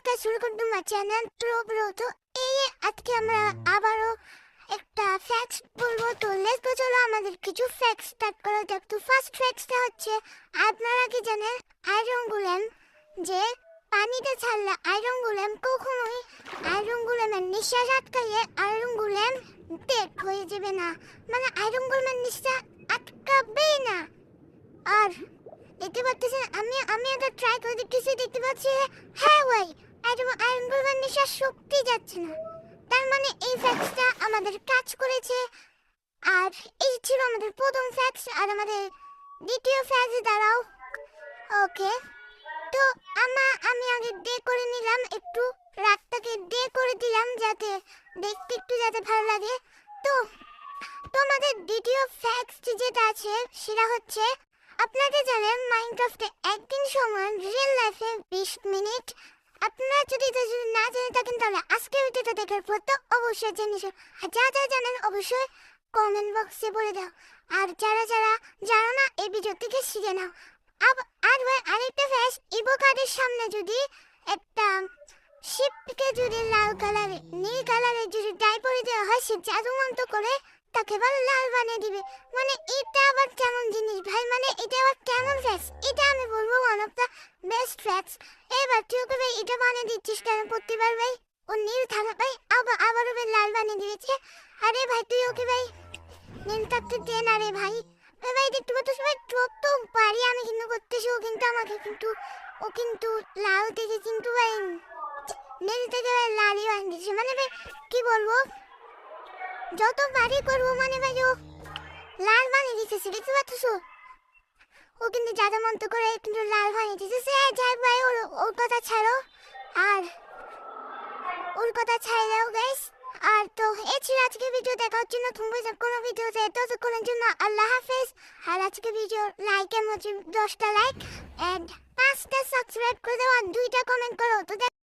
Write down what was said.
Podcast শুরু করতে আমার চ্যানেল তো এই আজকে আমরা আবারও একটা ফ্যাক্টস বলবো। তো লেটস গো, চলো আমাদের কিছু ফ্যাক্টস স্টার্ট করা যাক। তো ফার্স্ট ফ্যাক্টসটা হচ্ছে, আপনারা কি জানেন আয়রন গোলেম যে পানিতে ছাড়লে আয়রন গোলেম কখনোই আয়রন গোলেমের নিঃশ্বাস আটকাইয়ে আয়রন গোলেম ডেড হয়ে যাবে না, মানে আয়রন গোলেমের নিঃশ্বাস আটকাবেই না। আর দেখতে পাচ্ছেন আমি এটা ট্রাই করে দেখতে পাচ্ছি, হ্যাঁ ভাই আয়রন গোলেমের নিঃশ্বাস শক্তি যাচ্ছে না। তার মানে এই ফ্যাক্টসটা আমাদের কাজ করেছে। আর এই ছিল আমাদের প্রথম ফ্যাক্টস। আর আমাদের দ্বিতীয় ফ্যাক্টস দাঁড়াও। ওকে, তো আমি আগে ডে করে নিলাম, একটু রাতটাকে ডে করে দিলাম যাতে দেখতে একটু যাতে ভালো লাগে। তো আমাদের দ্বিতীয় ফ্যাক্টস যেটা আছে সেটা হচ্ছে, আপনারা জানেন মাইনক্রাফটে একদিন সমান রিয়েল লাইফে 20 মিনিট। আপনারা যদি না জেনে থাকেন তাহলে আজকের ভিডিওটা দেখার পর তো অবশ্যই জেনে নিন। আর যা জানেন অবশ্যই কমেন্ট বক্সে বলে দাও। আর যারা জানো না এই ভিডিও থেকে শিখে নাও। আর ভাই আরেকটা ফ্যাক্ট, ইভো কার্ডের সামনে যদি একটা শিপকে যদি লাল কালারে নীল কালারে যদি ডাই পরে দেওয়া হয়, সে জাদু মন্ত্র করে তাকে আবার লাল বানিয়ে দিবে। মানে এটা আবার কেমন জিনিস ভাই, মানে এটা আবার কেমন ফ্যাক্টস? এটা আমি বলবো one of the best facts. এবার তুই ওকে ভাই এটা বানিয়ে দিচ্ছিস কেন প্রতিবার ভাই? ও নীল থাকা ভাই আবার ওকে লাল বানিয়ে দিয়েছে। আরে ভাই তুই ওকে ভাই নীল থাকতে দে না রে ভাই। ভাই দেখতে পাচ্ছিস ভাই, যত পারি আমি কিন্তু করতেছি, ও কিন্তু লাল থেকে কিন্তু ভাই নীল থেকে ভাই লালই বানিয়ে দিচ্ছে। মানে ভাই কি বলবো, যত বাড়ি করবো মানে ভাই ও লাল বানিয়ে দিতেছে। দেখতে পাচ্ছ ও কিন্তু জাদু মন্ত্র করে কিন্তু লাল বানিয়ে দিতেছে। যাই ভাই ওর কথা ছাড়ো, আর ওর কথা ছাড়লেও গাইস। আর তো এই ছিল আজকে ভিডিও। দেখা হচ্ছে নতুন কোনো ভিডিওতে, ততক্ষণের জন্য আল্লাহ হাফেজ। আর আজকে ভিডিও লাইকের মধ্যে 10টা লাইক এন্ড 5টা সাবস্ক্রাইব করে দাও আর 2টা কমেন্ট করো। তো